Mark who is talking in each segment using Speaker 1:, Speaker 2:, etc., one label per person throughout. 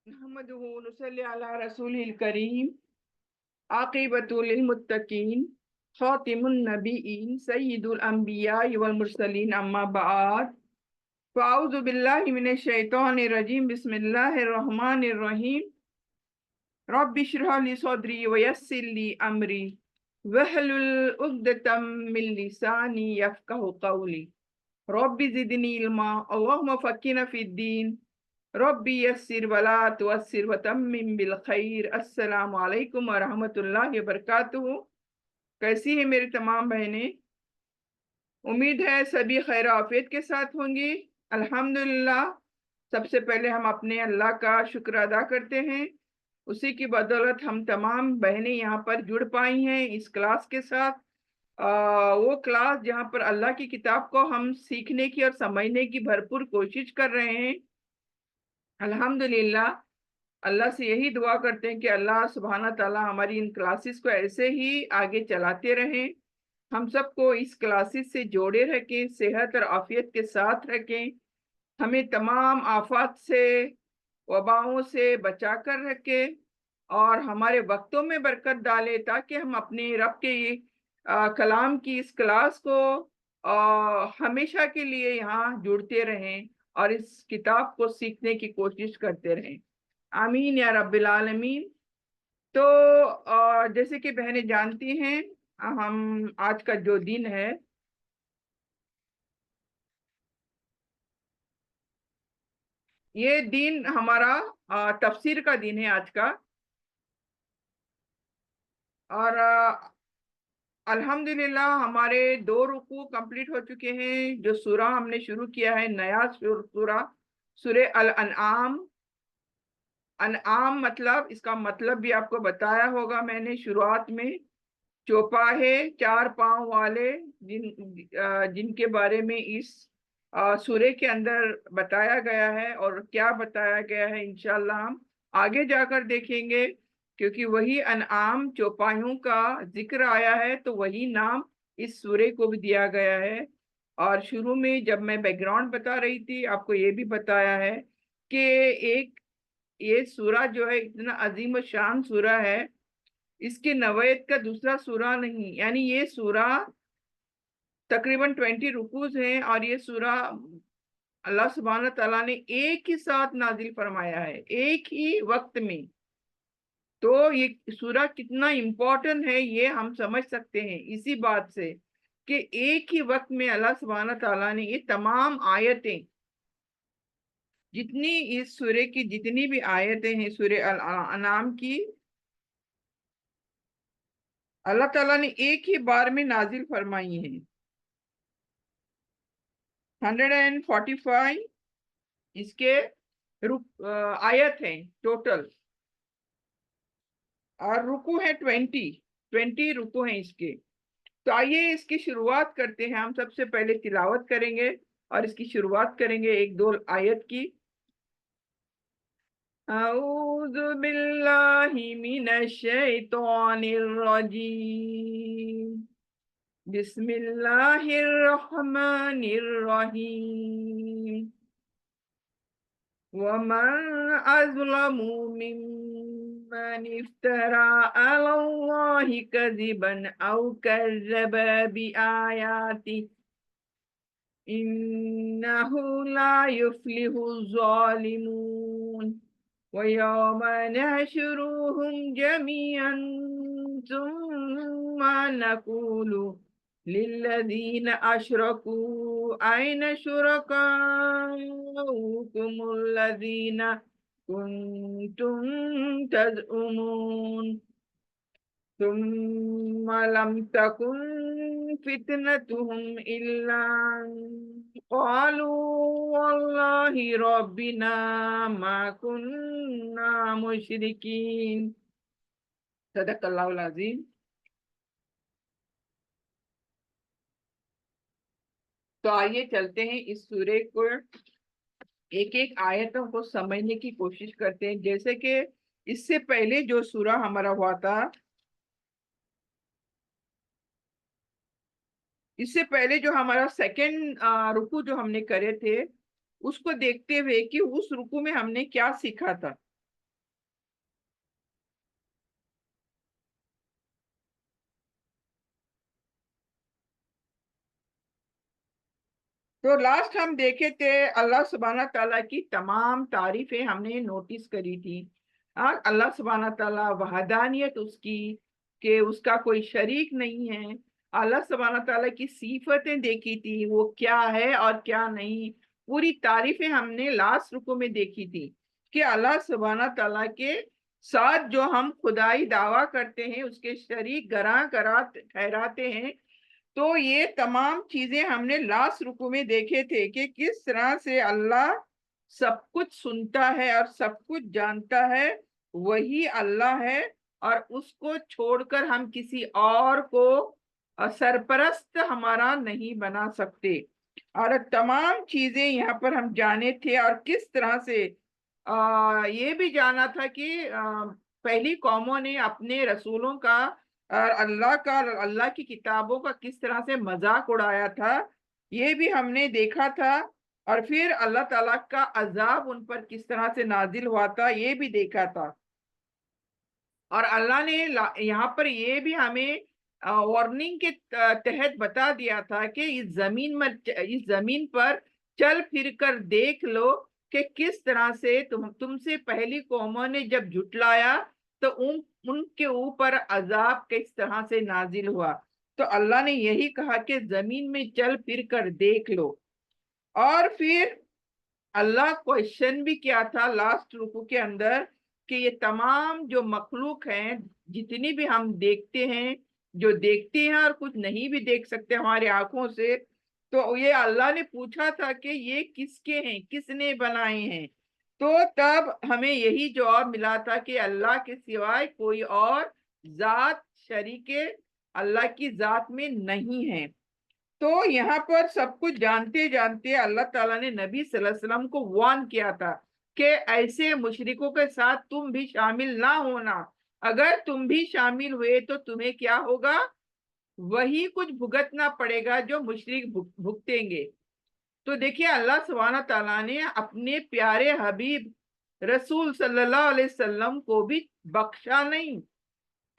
Speaker 1: नहमदुहु व नुसल्ली अला रसूलिल करीम आक़िबतुल लिलमुत्तक़ीन ख़ातिमुन नबिय्यीन सय्यिदुल अंबिया वल मुरसलीन अम्मा बअद फ़अऊज़ु बिल्लाहि मिनश शैतानिर रजीम बिस्मिल्लाहिर रहमानिर रहीम रब्बि इश्रह ली सदरी व यस्सिर ली अमरी वहलुल उक़दतम मिन लिसानी यफ़क़हू क़ौली रब्बि ज़िदनी इल्मा अल्लाहुम्मा फ़क़्हिना फ़िद्दीन रब्बी यस्सिर वला तुअस्सिर वतम्मिम बिल खैर। अस्सलामु अलैकुम व रहमतुल्लाहि व बरकातुहू। कैसी है मेरी तमाम बहनें? उम्मीद है सभी खैर आफियत के साथ होंगी। अल्हम्दुलिल्लाह। सबसे पहले हम अपने अल्लाह का शुक्र अदा करते हैं। उसी की बदौलत हम तमाम बहनें यहाँ पर जुड़ पाई हैं इस क्लास के साथ। वो क्लास जहाँ पर अल्लाह की किताब को हम सीखने की और समझने की भरपूर कोशिश कर रहे हैं। अल्हम्दुलिल्लाह। अल्लाह से यही दुआ करते हैं कि अल्लाह सुब्हाना ताला हमारी इन क्लासेस को ऐसे ही आगे चलाते रहें, हम सबको इस क्लासेस से जोड़े रखें, सेहत और आफियत के साथ रखें, हमें तमाम आफात से, वबाओं से बचा कर रखें और हमारे वक्तों में बरकत डाले ताकि हम अपने रब के कलाम की इस क्लास को हमेशा के लिए यहाँ जुड़ते रहें और इस किताब को सीखने की कोशिश करते रहें। आमीन या रब्बिल आलमीन। तो जैसे कि बहनें जानती हैं, हम आज का जो दिन है, ये दिन हमारा तफसीर का दिन है आज का। और अल्हम्दुलिल्लाह हमारे 2 रुकू कंप्लीट हो चुके हैं। जो सूरा हमने शुरू किया है, नया सूरा, सूरे अल अनआम। अनआम मतलब, इसका मतलब भी आपको बताया होगा मैंने शुरुआत में। चौपाहे, 4 पांव वाले, जिनके बारे में इस सूरे के अंदर बताया गया है। और क्या बताया गया है इंशाल्लाह हम आगे जाकर देखेंगे, क्योंकि वही अनआम चौपाइयों का जिक्र आया है तो वही नाम इस सूरे को भी दिया गया है। और शुरू में जब मैं बैकग्राउंड बता रही थी, आपको ये भी बताया है कि एक ये सूरा जो है इतना अजीम शान सूरा है, इसके नवेद का दूसरा सूरा नहीं। यानी ये सूरा तकरीबन 20 रुकूज हैं और ये सूरा अल्लाह सुब्हान तआला ने एक ही साथ नाजिल फरमाया है, एक ही वक्त में। तो ये सूरा कितना इम्पोर्टेंट है ये हम समझ सकते हैं इसी बात से कि एक ही वक्त में अल्लाह सुब्हान तआला ने ये तमाम आयतें, जितनी इस सूरे की जितनी भी आयतें हैं सूरे अल अनाम की, अल्लाह ताला ने एक ही बार में नाजिल फरमाई हैं। 145 इसके आयत हैं टोटल, और रुकू है 20 रुकू हैं इसके। तो आइए इसकी शुरुआत करते हैं। हम सबसे पहले तिलावत करेंगे और इसकी शुरुआत करेंगे 1-2 आयत की। अऊज़ु बिल्लाहि मिनश शैतानिर रजीम बिस्मिल्लाहिर रहमानिर रहीम वमन अज़लमु मिम्मन इफ्तरा अलल्लाहि कज़िबन औ कज़्ज़ब बिआयातिही इन्नहु ला युफ्लिहु ज़ालिमून वयौम नहशुरुहुम जमीअन सुम्मा नक़ूलु लिल्लज़ीन अशरकू ऐन शुरकाउकुमुल्लज़ीन कुन्तुम तज़उमून ثم لم تكن فتنتهم إلا قالوا والله ربنا ما كنا مشركين صدق اللہ العظیم۔ تو आइए चलते हैं इस सूरे को, एक एक आयतों को समझने की कोशिश करते हैं। जैसे कि इससे पहले जो सूरा हमारा हुआ था, इससे पहले जो हमारा सेकंड रुकू जो हमने करे थे, उसको देखते हुए कि उस रुकू में हमने क्या सीखा था। تو لاسٹ ہم دیکھے تھے اللہ سبحانہ تعالیٰ کی تمام تعریفیں ہم نے نوٹس کری تھی. اللہ سبحانہ تعالیٰ وحدانیت اس کی کہ اس کا کوئی شریک نہیں ہے. اللہ سبحانہ تعالیٰ کی صفتیں دیکھی تھی وہ کیا ہے اور کیا نہیں. پوری تعریفیں ہم نے لاسٹ رکوع میں دیکھی تھی کہ اللہ سبحانہ تعالیٰ کے ساتھ جو ہم خدائی دعویٰ کرتے ہیں اس کے شریک گراں ٹھہراتے ہیں. تو یہ تمام چیزیں ہم نے لاسٹ رکوع میں دیکھے تھے کہ کس طرح سے اللہ سب کچھ سنتا ہے اور سب کچھ جانتا ہے. وہی اللہ ہے اور اس کو چھوڑ کر ہم کسی اور کو سرپرست ہمارا نہیں بنا سکتے. اور تمام چیزیں یہاں پر ہم جانے تھے اور کس طرح سے یہ بھی جانا تھا کہ پہلی قوموں نے اپنے رسولوں کا اور اللہ کی کتابوں کا کس طرح سے مذاق اڑایا تھا یہ بھی ہم نے دیکھا تھا. اور پھر اللہ تعالیٰ کا عذاب ان پر کس طرح سے نازل ہوا تھا یہ بھی دیکھا تھا. اور اللہ نے یہاں پر یہ بھی ہمیں وارننگ کے تحت بتا دیا تھا کہ اس زمین پر چل پھر کر دیکھ لو کہ کس طرح سے تم سے پہلی قوموں نے جب جھٹلایا تو ان کے اوپر عذاب کس طرح سے نازل ہوا. تو اللہ نے یہی کہا کہ زمین میں چل پھر کر دیکھ لو. اور پھر اللہ کوشچن بھی کیا تھا لاسٹ رکوع کے اندر کہ یہ تمام جو مخلوق ہیں جتنی بھی ہم دیکھتے ہیں جو دیکھتے ہیں اور کچھ نہیں بھی دیکھ سکتے ہماری آنکھوں سے تو یہ اللہ نے پوچھا تھا کہ یہ کس کے ہیں کس نے بنائے ہیں. تو تب ہمیں یہی جواب ملا تھا کہ اللہ کے سوائے کوئی اور ذات شریک اللہ کی ذات میں نہیں ہے. تو یہاں پر سب کچھ جانتے جانتے اللہ تعالیٰ نے نبی صلی اللہ علیہ وسلم کو وارن کیا تھا کہ ایسے مشرکوں کے ساتھ تم بھی شامل نہ ہونا. اگر تم بھی شامل ہوئے تو تمہیں کیا ہوگا وہی کچھ بھگتنا پڑے گا جو مشرک بھگتیں گے. تو دیکھیے اللہ سبحانہ تعالیٰ نے اپنے پیارے حبیب رسول صلی اللہ علیہ وسلم کو بھی بخشا نہیں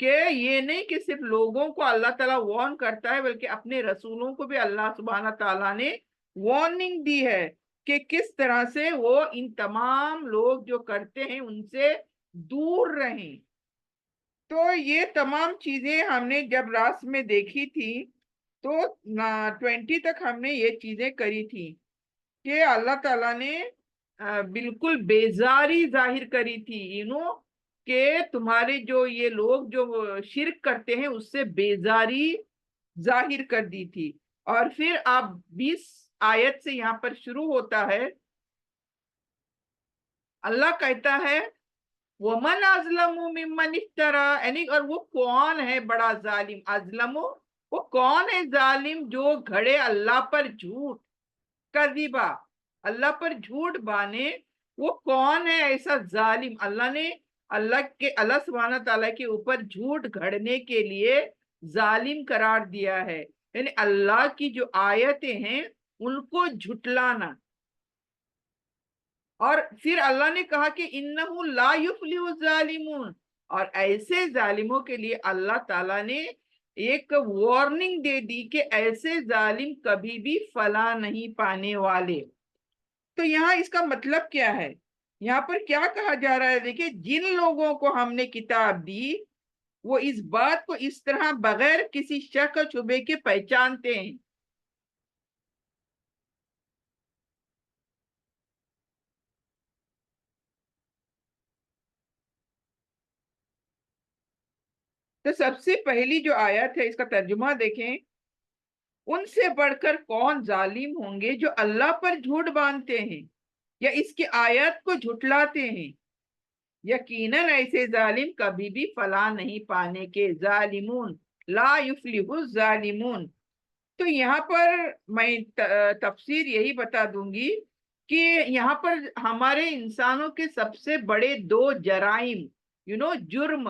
Speaker 1: کہ یہ نہیں کہ صرف لوگوں کو اللہ تعالیٰ وارن کرتا ہے بلکہ اپنے رسولوں کو بھی اللہ سبحانہ تعالیٰ نے وارننگ دی ہے کہ کس طرح سے وہ ان تمام لوگ جو کرتے ہیں ان سے دور رہیں. تو یہ تمام چیزیں ہم نے جب راست میں دیکھی تھی تو 20 تک ہم نے یہ چیزیں کری تھی کہ اللہ تعالیٰ نے بالکل بیزاری ظاہر کری تھی کہ تمہارے جو یہ لوگ جو شرک کرتے ہیں اس سے بیزاری ظاہر کر دی تھی. اور پھر آپ 20 آیت سے یہاں پر شروع ہوتا ہے اللہ کہتا ہے وَمَنْ أَظْلَمُ مِمَّنِ افْتَرَى یعنی اور وہ کون ہے بڑا ظالم. اظلم وہ کون ہے ظالم جو گھڑے اللہ پر جھوٹ کذبا اللہ پر جھوٹ بانے. وہ کون ہے ایسا ظالم. اللہ نے اللہ سبحانہ تعالیٰ کے اوپر جھوٹ گھڑنے کے لیے ظالم قرار دیا ہے یعنی اللہ کی جو آیتیں ہیں ان کو جھٹلانا. اور پھر اللہ نے کہا کہ انہو لا یفلح الظالمون اور ایسے ظالموں کے لیے اللہ تعالیٰ نے ایک وارننگ دے دی کہ ایسے ظالم کبھی بھی فلاح نہیں پانے والے. تو یہاں اس کا مطلب کیا ہے یہاں پر کیا کہا جا رہا ہے دیکھیں جن لوگوں کو ہم نے کتاب دی وہ اس بات کو اس طرح بغیر کسی شک و شبے کے پہچانتے ہیں. تو سب سے پہلی جو آیت ہے اس کا ترجمہ دیکھیں ان سے بڑھ کر کون ظالم ہوں گے جو اللہ پر جھوٹ باندھتے ہیں یا اس کی آیت کو جھٹلاتے ہیں. یقیناً ایسے ظالم کبھی بھی فلاح نہیں پانے کے. ظالمون لا یفلح الظالمون. تو یہاں پر میں تفسیر یہی بتا دوں گی کہ یہاں پر ہمارے انسانوں کے سب سے بڑے 2 جرائم جرم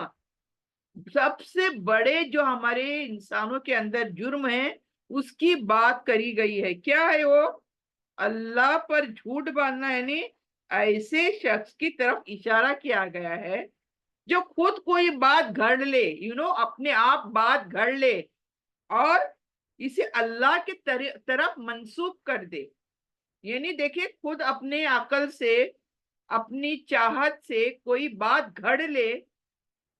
Speaker 1: سب سے بڑے جو ہمارے انسانوں کے اندر جرم ہیں اس کی بات کری گئی ہے. کیا ہے وہ اللہ پر جھوٹ باندھنا یعنی ایسے شخص کی طرف اشارہ کیا گیا ہے جو خود کوئی بات گھڑ لے اپنے آپ بات گھڑ لے اور اسے اللہ کی طرف منسوب کر دے. यानी देखिए, खुद अपने अकल से, अपनी चाहत से कोई बात घड़ ले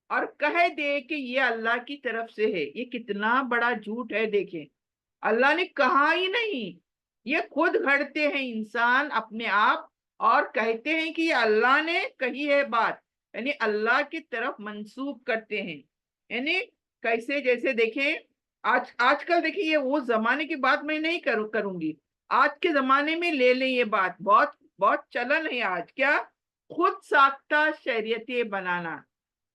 Speaker 1: और कह दे कि ये अल्लाह की तरफ से है, ये कितना बड़ा झूठ है। देखें, अल्लाह ने कहा ही नहीं, ये खुद घड़ते हैं इंसान अपने आप, और कहते हैं कि ये अल्लाह ने कही है बात, यानी अल्लाह की तरफ मंसूब करते हैं। यानी कैसे, जैसे देखें, आजकल देखिए, ये वो जमाने की बात मैं नहीं करूंगी, आज के जमाने में ले लें, ये बात बहुत बहुत चलन है आज। क्या? खुद साख्ता शरीयतें बनाना।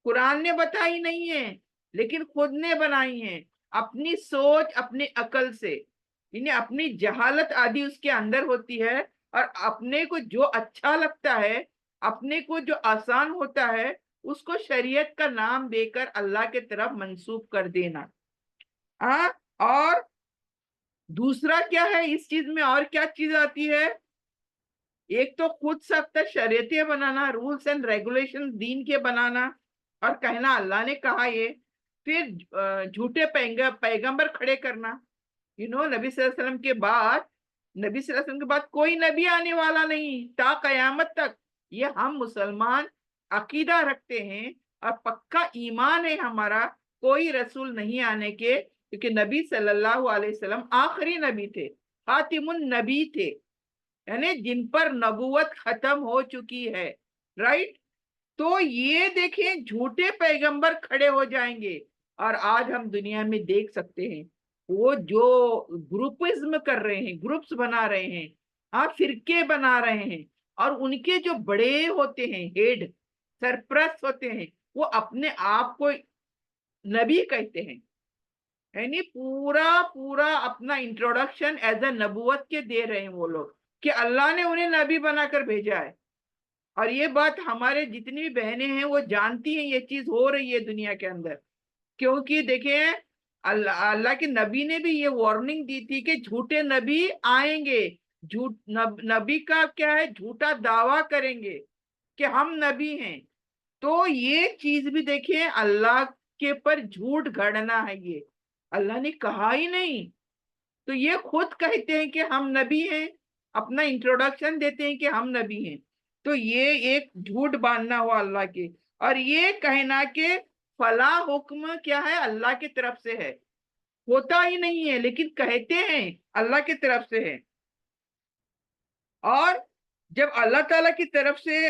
Speaker 1: कुरान ने बताई नहीं है, लेकिन खुद ने बनाई है, अपनी सोच, अपनी अकल से। यानी अपनी जहालत आदि उसके अंदर होती है, और अपने को जो अच्छा लगता है, अपने को जो आसान होता है, उसको शरीयत का नाम देकर अल्लाह के तरफ मंसूब कर देना। हाँ। और दूसरा क्या है इस चीज में, और क्या चीज आती है? एक तो खुद सख्त शरीयतें बनाना, रूल्स एंड रेगुलेशन दीन के बनाना, और कहना अल्लाह ने कहा ये। फिर झूठे पैगंबर खड़े करना। नबी सल्लल्लाहु अलैहि वसल्लम के बाद, नबी सल्लल्लाहु अलैहि वसल्लम के बाद कोई नबी आने वाला नहीं ता कयामत तक। ये हम मुसलमान अकीदा रखते हैं, और पक्का ईमान है हमारा, कोई रसूल नहीं आने के, क्योंकि नबी सल्लल्लाहु अलैहि वसल्लम आखिरी नबी थे, खातिमुन नबी थे, यानी जिन पर नबूवत खत्म हो चुकी है। राइट। तो ये देखें, झूठे पैगंबर खड़े हो जाएंगे। और आज हम दुनिया में देख सकते हैं, वो जो ग्रुपिज्म कर रहे हैं, ग्रुप्स बना रहे हैं, हाँ, फिरके बना रहे हैं, और उनके जो बड़े होते हैं, हेड, सरप्रस्त होते हैं, वो अपने आप को नबी कहते हैं। यानी पूरा पूरा अपना इंट्रोडक्शन एज अ नबूवत के दे रहे हैं वो लोग, कि अल्लाह ने उन्हें नबी बनाकर भेजा है। और ये बात हमारे जितनी भी बहनें हैं वो जानती हैं, ये चीज हो रही है दुनिया के अंदर। क्योंकि देखें, अल्लाह अल्लाह के नबी ने भी ये वार्निंग दी थी कि झूठे नबी आएंगे, नबी का क्या है, झूठा दावा करेंगे कि हम नबी हैं। तो ये चीज भी देखिए, अल्लाह के पर झूठ गढ़ना है, ये अल्लाह ने कहा ही नहीं। तो ये खुद कहते हैं कि हम नबी हैं, अपना इंट्रोडक्शन देते हैं कि हम नबी हैं। तो ये एक झूठ बांधना हुआ अल्लाह के। और ये कहना कि फला हुक्म क्या है, अल्लाह की तरफ से है, होता ही नहीं है, लेकिन कहते हैं अल्लाह की तरफ से है। और जब अल्लाह ताला की तरफ से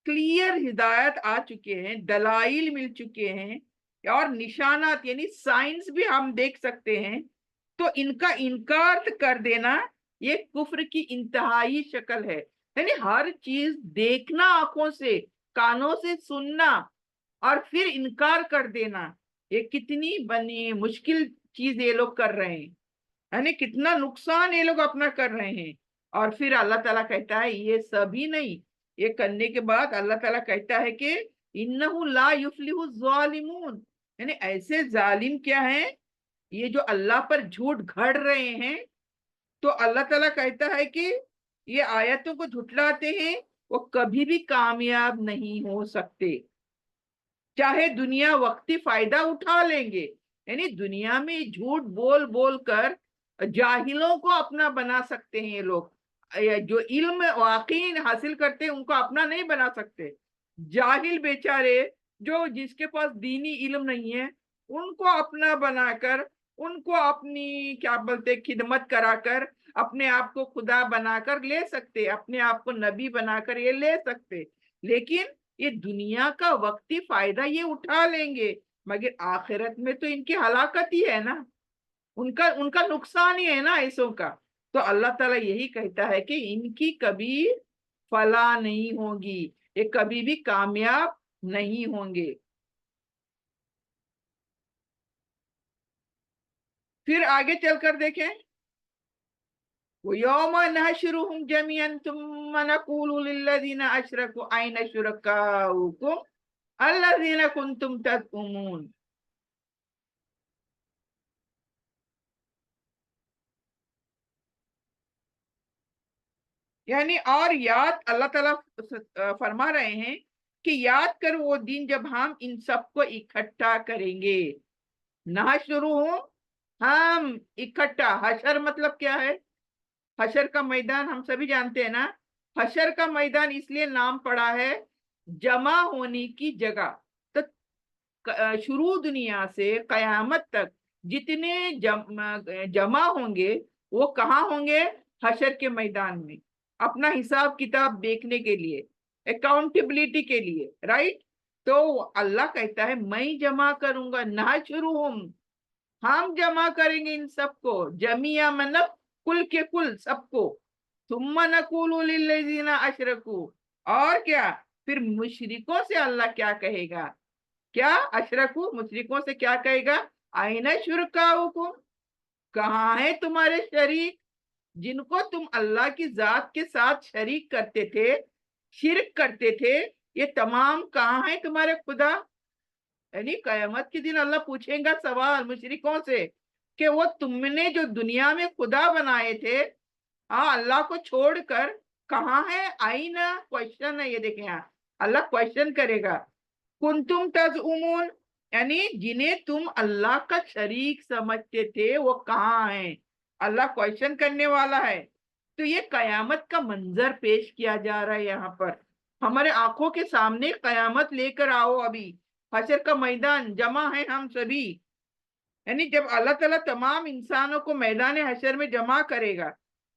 Speaker 1: क्लियर हिदायत आ चुके हैं, दलाइल मिल चुके हैं, और निशानात यानी साइंस भी हम देख सकते हैं, तो इनका इनकार कर देना ये कुफ्र की इंतहाई शक्ल है। यानी हर चीज देखना आंखों से, कानों से सुनना, और फिर इनकार कर देना, ये कितनी बनी मुश्किल चीज ये लोग कर रहे हैं। यानी कितना नुकसान ये लोग अपना कर रहे हैं। और फिर अल्लाह ताला कहता है ये सभी नहीं, ये करने के बाद अल्लाह ताला कहता है कि इन्नहु ला युफ्लिहु ज़ालिमून, यानी ऐसे जालिम क्या है, ये जो अल्लाह पर झूठ घड़ रहे हैं। तो अल्लाह ताला कहता है कि ये आयतों को झुठलाते हैं, वो कभी भी कामयाब नहीं हो सकते, चाहे दुनिया वक्ती फायदा उठा लेंगे। यानी दुनिया में झूठ बोल बोल कर जाहिलों को अपना बना सकते हैं ये लोग, जो इल्म वाकई हासिल करते हैं उनको अपना नहीं बना सकते। जाहिल बेचारे, जो जिसके पास दीनी इल्म नहीं है, उनको अपना बनाकर, उनको अपनी क्या बोलते खिदमत कराकर अपने आप को खुदा बनाकर ले सकते, अपने आप को नबी बनाकर ये ले सकते। लेकिन ये दुनिया का वक्ती फायदा ये उठा लेंगे, मगर आखिरत में तो इनकी हलाकत ही है ना, उनका उनका नुकसान ही है ना ऐसों का। तो अल्लाह ताला यही कहता है कि इनकी कभी फलाह नहीं होगी, ये कभी भी कामयाब नहीं होंगे। फिर आगे चलकर देखें, वो यौम नहशुरुहुम जमीअन तुम्मा नक़ूलु लिल्लज़ीना अशरकू अयना शुरकाउकुम अल्लज़ीना कुंतुम तज़उमून। यानी और याद, अल्लाह ताला फरमा रहे हैं कि याद कर वो दिन जब हम इन सबको इकट्ठा करेंगे। ना शुरू हो, हम इकट्ठा, हशर मतलब क्या है? حشر کا میدان ہم سبھی جانتے ہیں نا, حشر کا میدان اس لیے نام پڑا ہے جمع ہونے کی جگہ. تو شروع دنیا سے قیامت تک جتنے جمع ہوں گے وہ کہاں ہوں گے؟ حشر کے میدان میں, اپنا حساب کتاب دیکھنے کے لیے, اکاؤنٹیبلٹی کے لیے, رائٹ. تو اللہ کہتا ہے میں جمع کروں گا, نحشرہم, ہم جمع کریں گے ان سب کو, جميعا مطلب کل کے کل سب کو. ثم نقول للذین اشرکوا, اور کیا پھر مشرکوں سے اللہ کیا کہے گا؟ کیا اشرکو, مشرکوں سے کیا کہے گا؟ آئین شرکاؤکم, کہاں ہے تمہارے شریک جن کو تم اللہ کی ذات کے ساتھ شریک کرتے تھے, شرک کرتے تھے, یہ تمام کہاں ہیں تمہارے خدا؟ یعنی قیامت کے دن اللہ پوچھیں گا سوال مشرکوں سے کہ وہ تم نے جو دنیا میں خدا بنائے تھے, اللہ کو چھوڑ کر, کہاں ہے؟ آئینہ کوشچن ہے یہ, دیکھیں یہاں اللہ کوشچن کرے گا. کنتم تزعمون, یعنی جنہیں تم اللہ کا شریک سمجھتے تھے وہ کہاں ہیں؟ اللہ کوشچن کرنے والا ہے. تو یہ قیامت کا منظر پیش کیا جا رہا ہے یہاں پر ہمارے آنکھوں کے سامنے. قیامت لے کر آؤ, ابھی حشر کا میدان, جمع ہے ہم سبھی. یعنی جب اللہ تعالیٰ تمام انسانوں کو میدان حشر میں جمع کرے گا,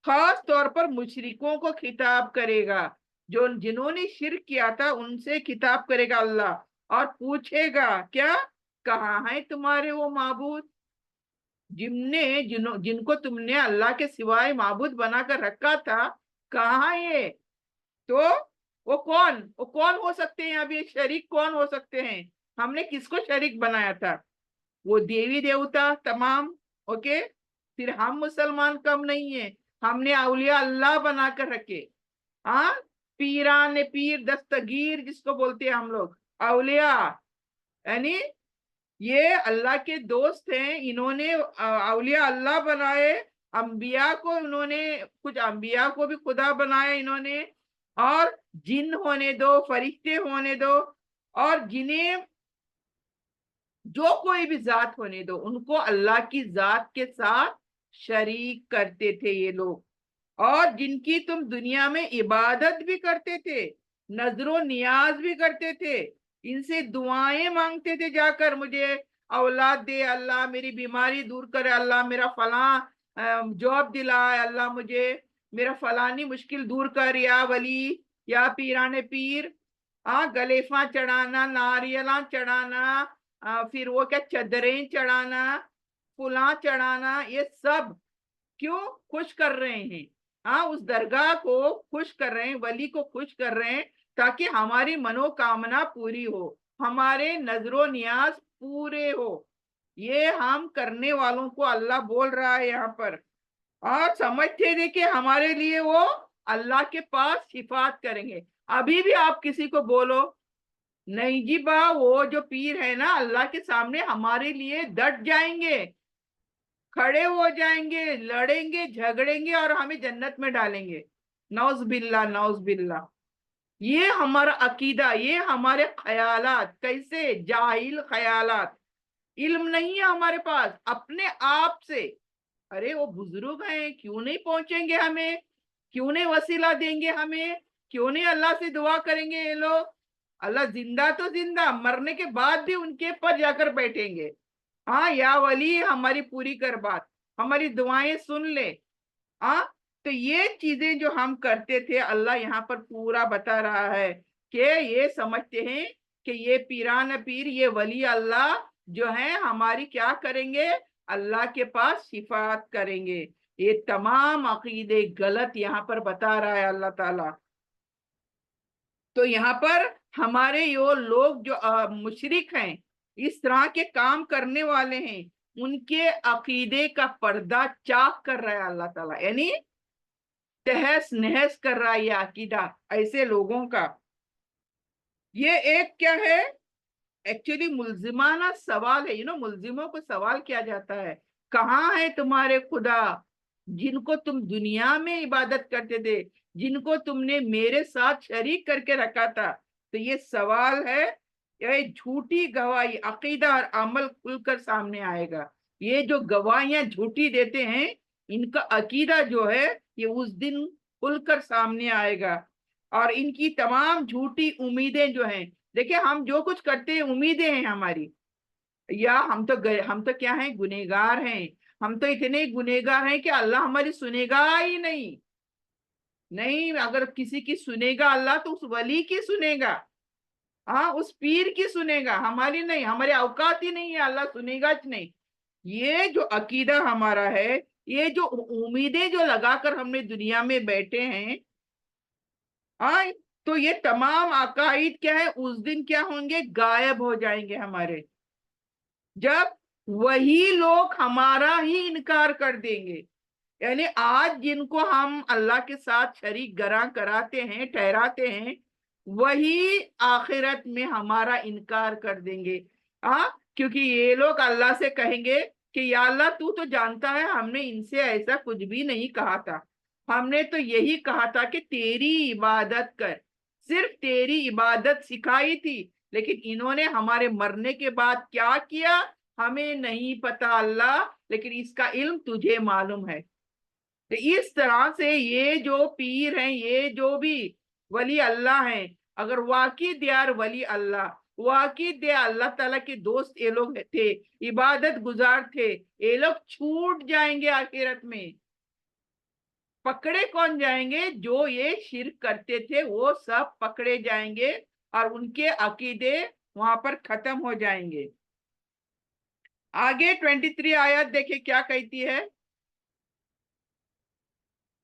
Speaker 1: خاص طور پر مشرکوں کو خطاب کرے گا, جو جنہوں نے شرک کیا تھا ان سے خطاب کرے گا اللہ, اور پوچھے گا کیا, کہاں ہے تمہارے وہ معبود جن کو تم نے اللہ کے سوائے معبود بنا کر رکھا تھا, کہاں ہے؟ تو وہ کون ہو سکتے ہیں؟ اب یہ شریک کون ہو سکتے ہیں؟ ہم نے کس کو شریک بنایا تھا؟ وہ دیوی دیوتا تمام. اوکے, پھر ہم مسلمان کم نہیں ہیں, ہم نے اولیاء اللہ بنا کر رکھے. پیران پیر دستگیر جس کو بولتے ہیں ہم لوگ, اولیاء, یعنی یہ اللہ کے دوست ہیں, انہوں نے اولیاء اللہ بنائے. انبیاء کو انہوں نے, کچھ انبیاء کو بھی خدا بنایا انہوں نے, اور جن ہونے دو, فرشتے ہونے دو, اور جنہیں جو کوئی بھی ذات ہونے دو, ان کو اللہ کی ذات کے ساتھ شریک کرتے تھے یہ لوگ. اور جن کی تم دنیا میں عبادت بھی کرتے تھے, نظر و نیاز بھی کرتے تھے, ان سے دعائیں مانگتے تھے جا کر, مجھے اولاد دے اللہ, میری بیماری دور کرے اللہ, میرا فلاں جاب دلائے اللہ, مجھے میرا فلانی مشکل دور کر, یا ولی یا پیران پیر. گلیفاں چڑھانا, ناریلاں چڑھانا, پھر وہ کیا چادریں چڑھانا, پھلاں چڑھانا, یہ سب کیوں خوش کر رہے ہیں؟ اس درگاہ کو خوش کر رہے ہیں, ولی کو خوش کر رہے ہیں, تاکہ ہماری منو کامنا پوری ہو, ہمارے نظر و نیاز پورے ہو. یہ ہم کرنے والوں کو اللہ بول رہا ہے یہاں پر. اور سمجھتے تھے کہ ہمارے لیے وہ اللہ کے پاس شفاعت کریں گے. ابھی بھی آپ کسی کو بولو, نہیں جی با, وہ جو پیر ہے نا اللہ کے سامنے ہمارے لیے ڈٹ جائیں گے, کھڑے ہو جائیں گے, لڑیں گے, جھگڑیں گے, اور ہمیں جنت میں ڈالیں گے. نعوذ باللہ, نعوذ باللہ. یہ ہمارا عقیدہ, یہ ہمارے خیالات, کیسے جاہل خیالات, علم نہیں ہے ہمارے پاس اپنے آپ سے. ارے وہ بزرگ ہیں, کیوں نہیں پہنچیں گے ہمیں, کیوں نہیں وسیلہ دیں گے ہمیں, کیوں نہیں اللہ سے دعا کریں گے یہ لوگ؟ اللہ زندہ تو زندہ, مرنے کے بعد بھی ان کے پر جا کر بیٹھیں گے. یا ولی ہماری پوری کر بات, ہماری دعائیں سن لے. تو یہ چیزیں جو ہم کرتے تھے, اللہ یہاں پر پورا بتا رہا ہے کہ یہ سمجھتے ہیں کہ یہ پیران پیر, یہ ولی اللہ جو ہیں ہماری کیا کریں گے؟ اللہ کے پاس شفاعت کریں گے. یہ تمام عقیدے غلط یہاں پر بتا رہا ہے اللہ تعالی. تو یہاں پر ہمارے یہ لوگ جو مشرک ہیں, اس طرح کے کام کرنے والے ہیں, ان کے عقیدے کا پردہ چاک کر رہا ہے اللہ تعالیٰ, یعنی تہس نہس کر رہا ہے یہ عقیدہ ایسے لوگوں کا. یہ ایک کیا ہے, ایکچولی ملزمانہ سوال ہے. ملزموں کو سوال کیا جاتا ہے, کہاں ہے تمہارے خدا جن کو تم دنیا میں عبادت کرتے تھے, جن کو تم نے میرے ساتھ شریک کر کے رکھا تھا؟ تو یہ سوال ہے, یہ جھوٹی گواہی, عقیدہ اور عمل کھل کر سامنے آئے گا. یہ جو گواہیاں جھوٹی دیتے ہیں, ان کا عقیدہ جو ہے یہ اس دن کھل کر سامنے آئے گا. اور ان کی تمام جھوٹی امیدیں جو ہیں، دیکھیں ہم جو کچھ کرتے ہیں امیدیں ہیں ہماری، یا ہم تو کیا ہیں، گنہگار ہیں. ہم تو اتنے گنہگار ہیں کہ اللہ ہماری سنے گا ہی نہیں. نہیں، اگر کسی کی سنے گا اللہ تو اس ولی کی سنے گا، ہاں اس پیر کی سنے گا، ہماری نہیں. ہمارے اوقات ہی نہیں ہے، اللہ سنے گا نہیں. یہ جو عقیدہ ہمارا ہے، یہ جو امیدیں جو لگا کر ہم نے دنیا میں بیٹھے ہیں، ہاں، تو یہ تمام عقائد کیا ہے، اس دن کیا ہوں گے، غائب ہو جائیں گے ہمارے. جب وہی لوگ ہمارا ہی انکار کر دیں گے. یعنی آج جن کو ہم اللہ کے ساتھ شریک گراں کراتے ہیں، ٹھہراتے ہیں، وہی آخرت میں ہمارا انکار کر دیں گے. ہاں، کیونکہ یہ لوگ اللہ سے کہیں گے کہ یا اللہ تو جانتا ہے ہم نے ان سے ایسا کچھ بھی نہیں کہا تھا. ہم نے تو یہی کہا تھا کہ تیری عبادت کر، صرف تیری عبادت سکھائی تھی. لیکن انہوں نے ہمارے مرنے کے بعد کیا کیا ہمیں نہیں پتا اللہ، لیکن اس کا علم تجھے معلوم ہے. تو اس طرح سے یہ جو پیر ہیں، یہ جو بھی ولی اللہ ہیں، اگر واقعی دیار ولی اللہ، واقعی دے اللہ تعالیٰ کے دوست یہ لوگ تھے، عبادت گزار تھے، یہ لوگ چھوٹ جائیں گے آخرت میں. پکڑے کون جائیں گے؟ جو یہ شرک کرتے تھے وہ سب پکڑے جائیں گے اور ان کے عقیدے وہاں پر ختم ہو جائیں گے. آگے 23 آیت دیکھیں کیا کہتی ہے.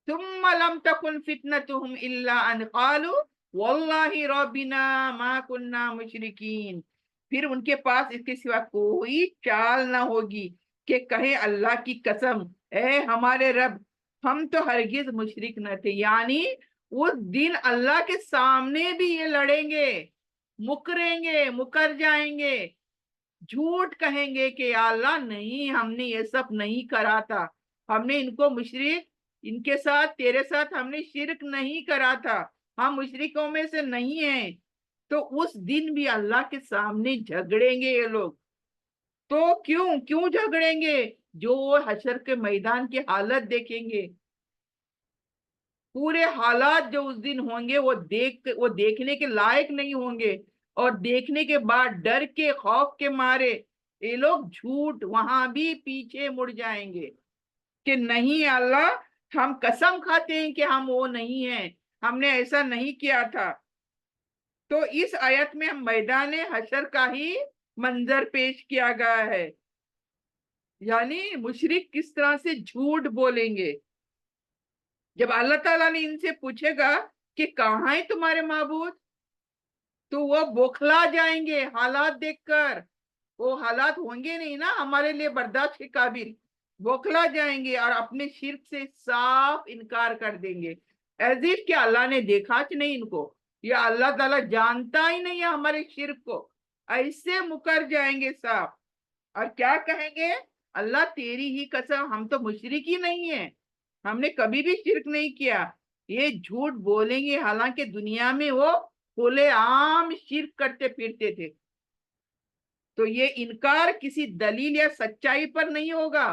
Speaker 1: ثم لم تكن فتنتهم الا ان قالوا والله ربنا ما كنا مشرکین. پھر ان کے پاس اس کے سوا کوئی چال نہ ہوگی کہ کہیں اللہ کی قسم، اے ہمارے رب، ہم تو ہرگز مشرک نہ تھے. یعنی اس دن اللہ کے سامنے بھی یہ لڑیں گے، مکریں گے، مکر جائیں گے، جھوٹ کہیں گے کہ یا اللہ نہیں، ہم نے یہ سب نہیں کرا تھا، ہم نے ان کو مشرک، ان کے ساتھ تیرے ساتھ ہم نے شرک نہیں کرا تھا، ہم مشرکوں میں سے نہیں ہیں. تو اس دن بھی اللہ کے سامنے جھگڑیں گے یہ لوگ. تو کیوں جھگڑیں گے؟ جو وہ حشر کے میدان کی حالت دیکھیں گے، پورے حالات جو اس دن ہوں گے وہ دیکھنے کے لائق نہیں ہوں گے. اور دیکھنے کے بعد ڈر کے، خوف کے مارے یہ لوگ جھوٹ وہاں بھی پیچھے مڑ جائیں گے کہ نہیں اللہ، ہم قسم کھاتے ہیں کہ ہم وہ نہیں ہیں، ہم نے ایسا نہیں کیا تھا. تو اس آیت میں میدان حشر کا ہی منظر پیش کیا گیا ہے. یعنی مشرک کس طرح سے جھوٹ بولیں گے. جب اللہ تعالیٰ نے ان سے پوچھے گا کہ کہاں ہے تمہارے معبود، تو وہ بوکھلا جائیں گے حالات دیکھ کر. وہ حالات ہوں گے نہیں نا ہمارے لیے برداشت کے قابل. بوکھلا جائیں گے اور اپنے شرک سے صاف انکار کر دیں گے، ایز اف کہ اللہ نے دیکھا کہ نہیں ان کو، یا اللہ تعالیٰ جانتا ہی نہیں ہے ہمارے شرک کو. ایسے مکر جائیں گے صاف. اور کیا کہیں گے؟ اللہ تیری ہی قسم، ہم تو مشرک ہی نہیں ہیں، ہم نے کبھی بھی شرک نہیں کیا. یہ جھوٹ بولیں گے حالانکہ دنیا میں وہ کھلے عام شرک کرتے پھرتے تھے. تو یہ انکار کسی دلیل یا سچائی پر نہیں ہوگا.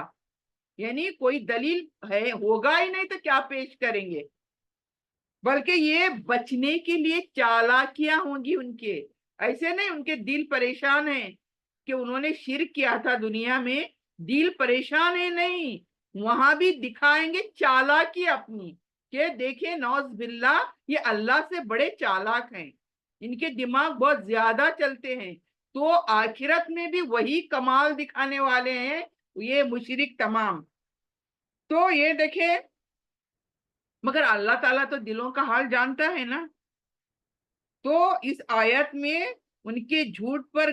Speaker 1: یعنی کوئی دلیل ہے ہوگا ہی نہیں تو کیا پیش کریں گے، بلکہ یہ بچنے کے لیے چالاکیاں ہوں گی ان کے. ایسے نہیں ان کے دل پریشان ہیں کہ انہوں نے شرک کیا تھا دنیا میں، دل پریشان ہے نہیں، وہاں بھی دکھائیں گے چالاکی اپنی کہ دیکھیں نوز باللہ یہ اللہ سے بڑے چالاک ہیں، ان کے دماغ بہت زیادہ چلتے ہیں. تو آخرت میں بھی وہی کمال دکھانے والے ہیں یہ مشرک تمام. تو یہ دیکھیں، مگر اللہ تعالیٰ تو دلوں کا حال جانتا ہے نا. تو اس آیت میں ان کے جھوٹ پر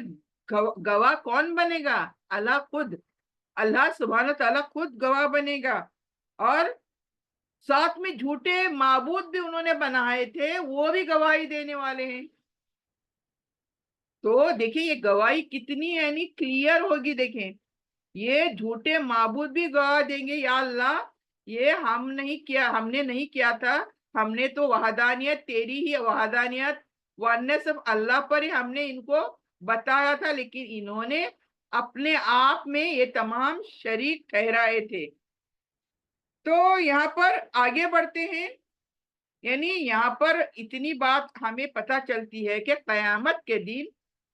Speaker 1: گواہ کون بنے گا؟ اللہ خود، اللہ سبحانہ تعالیٰ خود گواہ بنے گا. اور ساتھ میں جھوٹے معبود بھی انہوں نے بنائے تھے، وہ بھی گواہی دینے والے ہیں. تو دیکھیں یہ گواہی کتنی یعنی کلیئر ہوگی. دیکھیں یہ جھوٹے معبود بھی گواہ دیں گے یا اللہ یہ ہم نے نہیں کیا تھا، ہم نے تو وحدانیت، تیری ہی وحدانیت، ونس آف اللہ پر ہی ہم نے ان کو بتایا تھا، لیکن انہوں نے اپنے آپ میں یہ تمام شریک ٹھہرائے تھے. تو यहाँ पर आगे बढ़ते हैं, यानी यहाँ पर इतनी बात हमें पता चलती है कि कयामत के दिन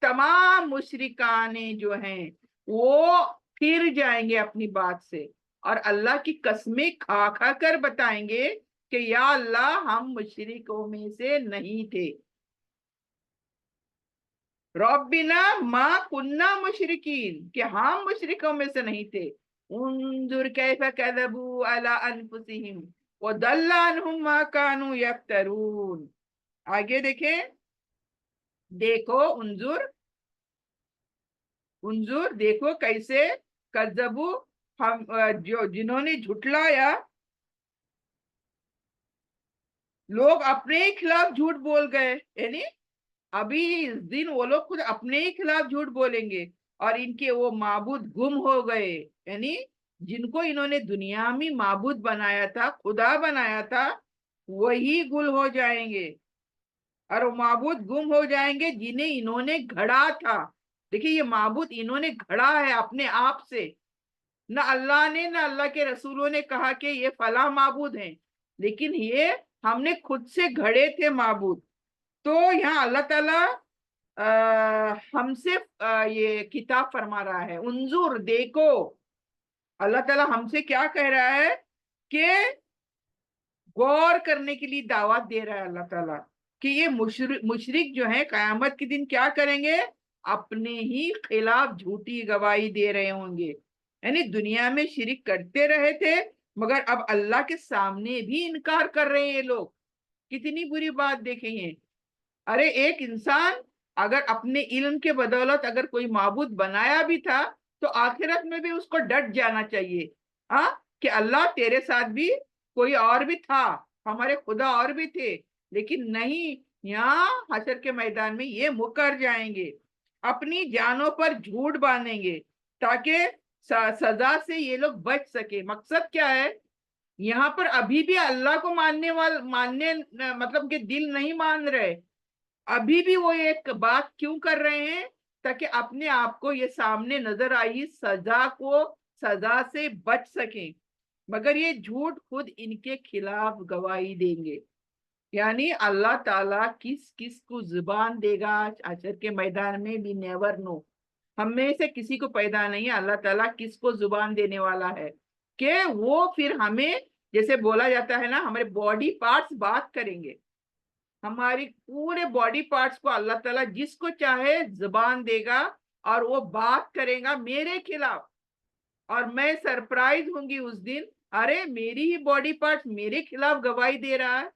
Speaker 1: तमाम मुशरिकाने जो हैं वो फिर जाएंगे अपनी बात से, और अल्लाह की कसमें खा खा कर बताएंगे कि या अल्लाह हम मुशरिकों में से नहीं थे, रब्बिना मा कुन्ना मुशरिकीन, कि हम मुशरिकों में से नहीं थे। उन्जुर कैफ कज़बू अला अनफुसिहिम वदल्ला अन्हुम मा कानू यफ्तरून। आगे देखें, देखो उन्जुर, उन्जुर देखो कैसे कज़बू, हम जो जिन्होंने झुटलाया, लोग अपने ही खिलाफ झूठ बोल गए, यानी अभी इस दिन वो लोग खुद अपने ही खिलाफ झूठ बोलेंगे, और इनके वो माबूद गुम हो गए, यानी जिनको इन्होंने दुनिया में माबूद बनाया था, खुदा बनाया था, वही गुल हो जाएंगे, और वो माबूद गुम हो जाएंगे जिन्हें इन्होंने घड़ा था। देखिए ये माबूद इन्होंने घड़ा है अपने आप से, न अल्लाह ने न अल्लाह के रसूलों ने कहा कि ये फला माबूद हैं, लेकिन ये हमने खुद से घड़े थे माबूद। तो यहाँ अल्लाह ताला हमसे ये किताब फरमा रहा है, उन्जुर देखो, अल्लाह ताला हमसे क्या कह रहा है कि गौर करने के लिए दावत दे रहा है अल्लाह ताला कि ये मुशरिक जो है कयामत के दिन क्या करेंगे, अपने ही खिलाफ झूठी गवाही दे रहे होंगे, यानी दुनिया में शिरिक करते रहे थे मगर अब अल्लाह के सामने भी इनकार कर रहे हैं ये लोग। कितनी बुरी बात देखेंगे। अरे एक इंसान अगर अपने इल्म के बदौलत अगर कोई माबूद बनाया भी था तो आखिरत में भी उसको डट जाना चाहिए, हाँ, कि अल्लाह तेरे साथ भी कोई और भी था, हमारे खुदा और भी थे, लेकिन नहीं, यहाँ हशर के मैदान में ये मुकर जाएंगे, अपनी जानों पर झूठ बांधेंगे ताकि सजा से ये लोग बच सके। मकसद क्या है, यहाँ पर अभी भी अल्लाह को मानने मतलब कि दिल नहीं मान रहे, अभी भी वो एक बात क्यों कर रहे हैं, ताकि अपने आप को ये सामने नजर आई सजा से बच सकें, मगर ये झूठ खुद इनके खिलाफ गवाही देंगे। यानी अल्लाह ताला किस किस को जुबान देगा हशर के मैदान में भी नेवर नो, हम में से किसी को पैदा नहीं, अल्लाह ताला किसको जुबान देने वाला है कि वो फिर हमें, जैसे बोला जाता है ना, हमारे बॉडी पार्ट्स बात करेंगे, हमारी पूरे बॉडी पार्ट्स को अल्लाह ताला जिसको चाहे जुबान देगा और वो बात करेगा मेरे खिलाफ, और मैं सरप्राइज होंगी उस दिन, अरे मेरी ही बॉडी पार्ट्स मेरे खिलाफ गवाही दे रहा है।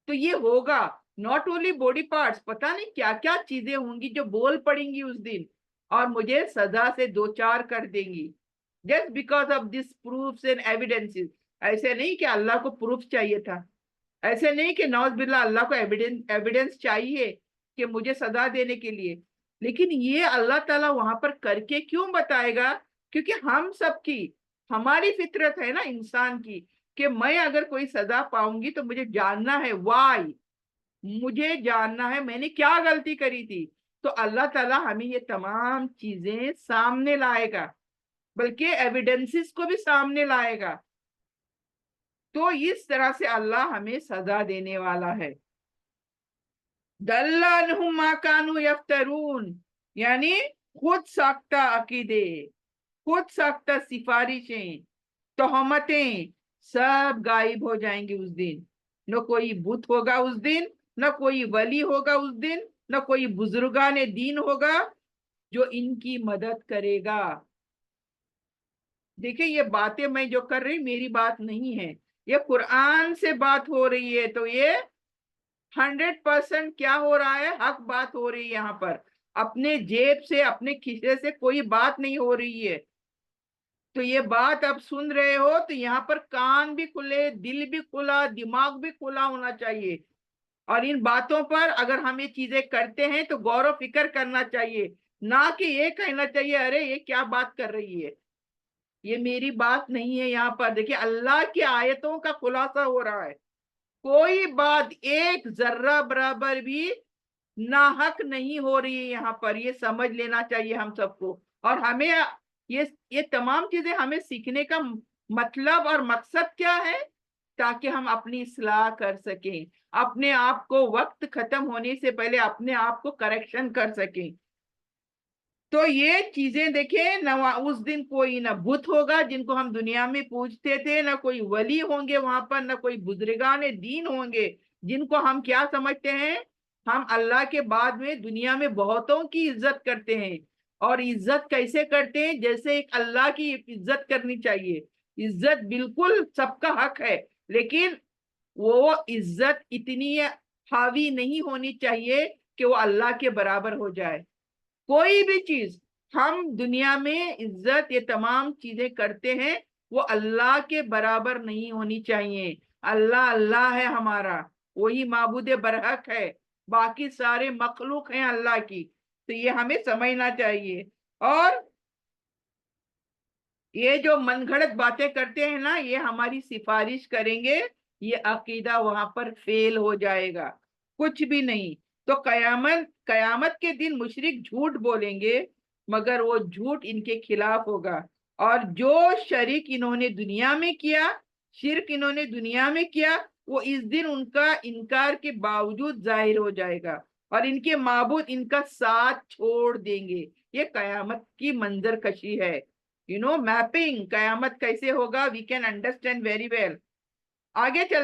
Speaker 1: तो ये होगा, नॉट ओनली बॉडी पार्ट्स, पता नहीं क्या क्या चीजें होंगी जो बोल पड़ेंगी उस दिन और मुझे सजा से दो चार कर देंगी, just because of this proofs and evidences. ऐसे नहीं कि अल्लाह को प्रूफ चाहिए था, ऐसे नहीं कि नौज बिल्ला अल्लाह को एविडेंस चाहिए कि मुझे सजा देने के लिए, लेकिन ये अल्लाह ताला वहां पर करके क्यों बताएगा, क्योंकि हम सबकी हमारी फितरत है ना इंसान की कि मैं अगर कोई सजा पाऊंगी तो मुझे जानना है वाई, मुझे जानना है मैंने क्या गलती करी थी। तो अल्लाह ताला हमें ये तमाम चीजें सामने लाएगा, बल्कि एविडेंसेस को भी सामने लाएगा। तो इस तरह से अल्लाह हमें सजा देने वाला है। दल्लानहुम मा कानू यफ्तरून, यानी खुद साख्ता अकीदे, खुद साख्ता सिफारिशें, तोहमतें सब गायब हो जाएंगी उस दिन। न कोई बुत होगा उस दिन, न कोई वली होगा उस दिन, न कोई बुजुर्गाने दीन होगा जो इनकी मदद करेगा। देखिए ये बातें मैं जो कर रही मेरी बात नहीं है, ये कुरान से बात हो रही है, तो ये 100% क्या हो रहा है, हक बात हो रही है। यहाँ पर अपने जेब से अपने खीसे से कोई बात नहीं हो रही है। तो ये बात आप सुन रहे हो तो यहाँ पर कान भी खुले, दिल भी खुला, दिमाग भी खुला होना चाहिए, और इन बातों पर अगर हम ये चीजें करते हैं तो गौर फिक्र करना चाहिए, ना कि ये कहना चाहिए अरे ये क्या बात कर रही है, ये मेरी बात नहीं है। यहाँ पर देखिए अल्लाह की आयतों का खुलासा हो रहा है, कोई बात एक जर्रा बराबर भी नाहक नहीं हो रही है यहाँ पर, ये समझ लेना चाहिए हम सबको। और हमें ये तमाम चीजें हमें सीखने का मतलब और मकसद क्या है? ताकि हम अपनी इस्लाह कर सकें, अपने आप को वक्त खत्म होने से पहले अपने आप को करेक्शन कर सकें। तो ये चीजें देखें ना, उस दिन कोई ना बुत होगा जिनको हम दुनिया में पूजते थे, ना कोई वली होंगे वहां पर, ना कोई बुजुर्गान दीन होंगे जिनको हम क्या समझते हैं, हम अल्लाह के बाद में दुनिया में बहुतों की इज्जत करते हैं। और इज्जत कैसे करते हैं? जैसे एक अल्लाह की इज्जत करनी चाहिए। इज्जत बिल्कुल सबका हक है, लेकिन वो इज्जत इतनी हावी नहीं होनी चाहिए कि वो अल्लाह के बराबर हो जाए। कोई भी चीज हम दुनिया में इज्जत ये तमाम चीजें करते हैं, वो अल्लाह के बराबर नहीं होनी चाहिए। अल्लाह अल्लाह है हमारा, वही माबूद बरहक है, बाकी सारे मखलूक हैं अल्लाह की। तो ये हमें समझना चाहिए। और ये जो मनगढ़ंत बातें करते हैं ना, ये हमारी सिफारिश करेंगे, ये अकीदा वहां पर फेल हो जाएगा, कुछ भी नहीं। तो कयामत कयामत के दिन मुशरिक झूठ बोलेंगे, मगर वो झूठ इनके खिलाफ होगा। और जो शरीक इन्होंने दुनिया में किया, शिर्क इन्होंने दुनिया में किया, वो इस दिन उनका इनकार के बावजूद जाहिर हो जाएगा, और इनके माबूद इनका साथ छोड़ देंगे। ये कयामत की मंजर कशी है। मैपिंग कयामत कैसे होगा, we can understand very well. आगे चल